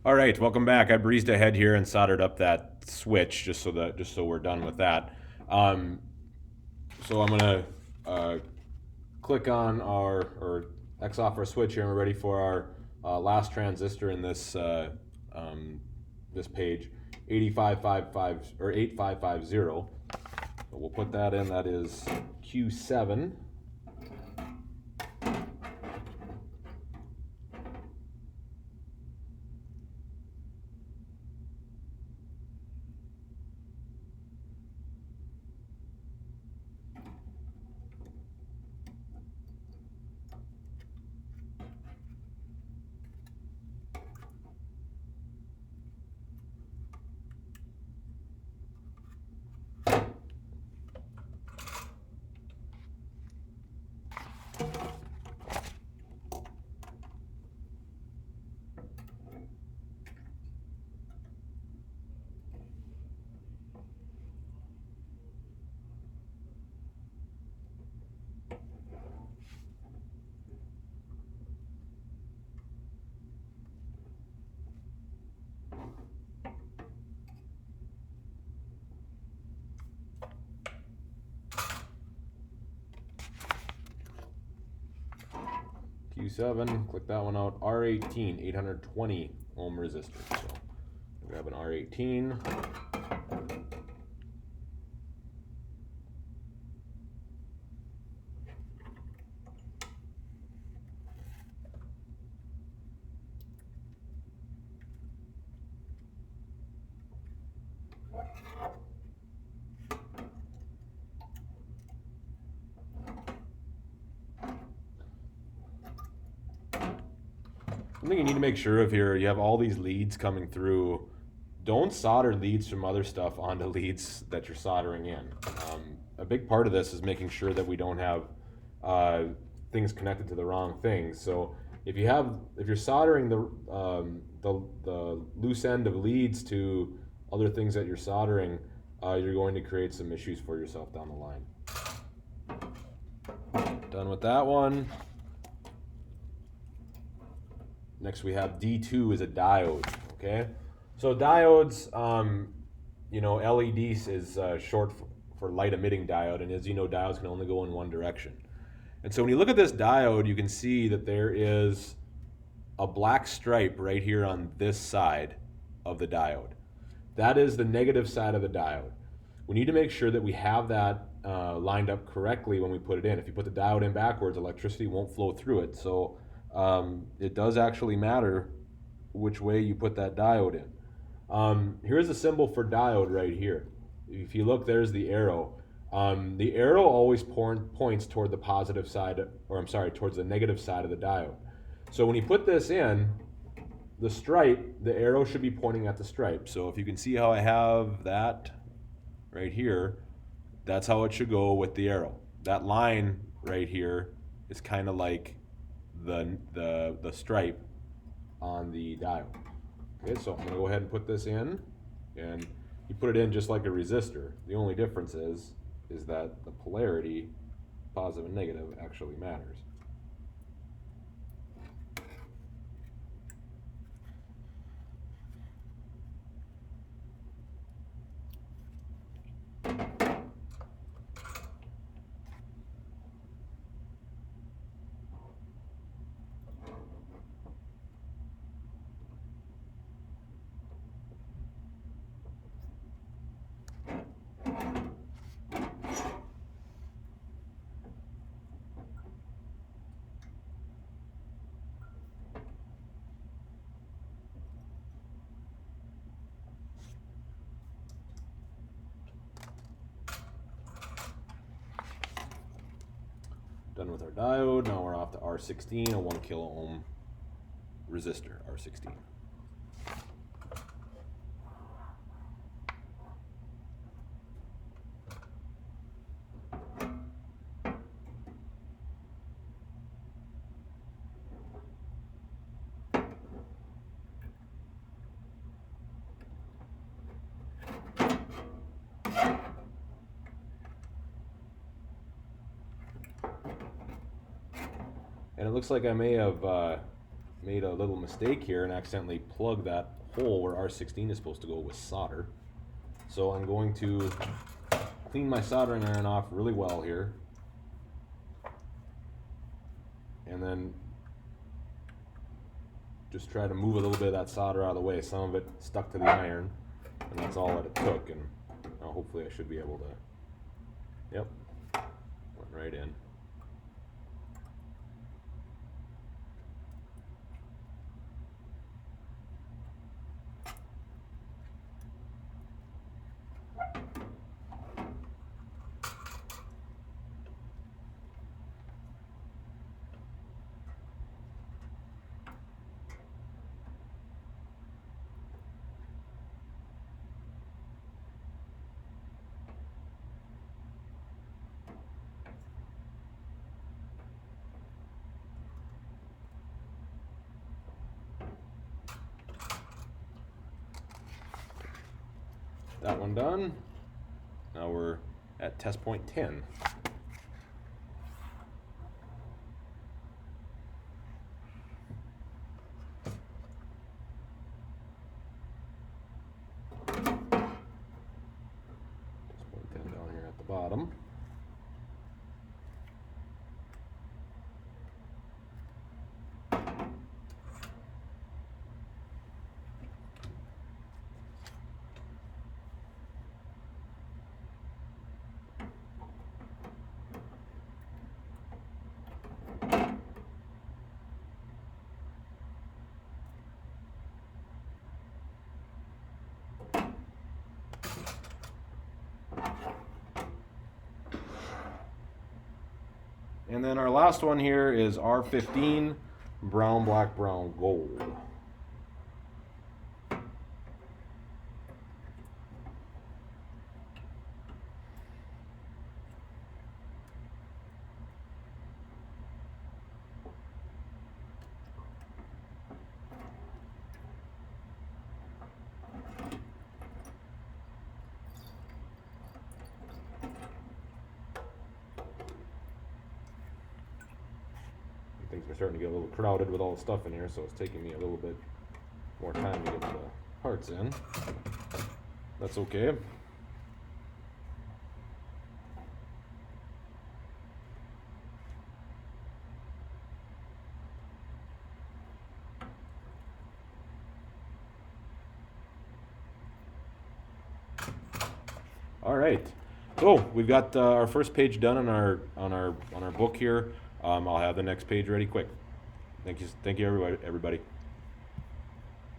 All right, welcome back. I breezed ahead here and soldered up that switch just so we're done with that. Um, so I'm gonna uh, click on our or X off our switch here, and we're ready for our last transistor in um, this page, 8555 or 8550. So we'll put that in. That is Q7. Q7, click that one out. R18, 820 ohm resistor. So grab an R18. Something you need to make sure of here, you have all these leads coming through. Don't solder leads from other stuff onto leads that you're soldering in. A big part of this is making sure that we don't have uh, things connected to the wrong things. So if you're soldering the loose end of leads to other things that you're soldering, you're going to create some issues for yourself down the line. Done with that one. Next we have D2 is a diode, okay? So diodes, LEDs is short for light emitting diode, and as you know, diodes can only go in one direction. And so when you look at this diode, you can see that there is a black stripe right here on this side of the diode. That is the negative side of the diode. We need to make sure that we have that lined up correctly when we put it in. If you put the diode in backwards, electricity won't flow through it. So it does actually matter which way you put that diode in. Here's a symbol for diode right here. If you look, there's the arrow. The arrow always points toward the positive side, or I'm sorry, towards the negative side of the diode. So when you put this in, the stripe, the arrow should be pointing at the stripe. So if you can see how I have that right here, that's how it should go with the arrow. That line right here is kind of like the stripe on the diode. Okay, so I'm gonna go ahead and put this in, and you put it in just like a resistor. The only difference is that the polarity, positive and negative, actually matters. Done with our diode. Now we're off to R16, a 1 kilo ohm resistor, R16. And it looks like I may have made a little mistake here and accidentally plugged that hole where R16 is supposed to go with solder. So I'm going to clean my soldering iron off really well here. And then just try to move a little bit of that solder out of the way. Some of it stuck to the iron, and that's all that it took. And hopefully I should be able to, yep, went right in. That one done. Now we're at test point 10. Test point 10 down here at the bottom. And then our last one here is R15, brown, black, brown, gold. Things are starting to get a little crowded with all the stuff in here, so it's taking me a little bit more time to get the parts in. That's okay. All right, so we've got our first page done on our book here. I'll have the next page ready quick. Thank you, everybody.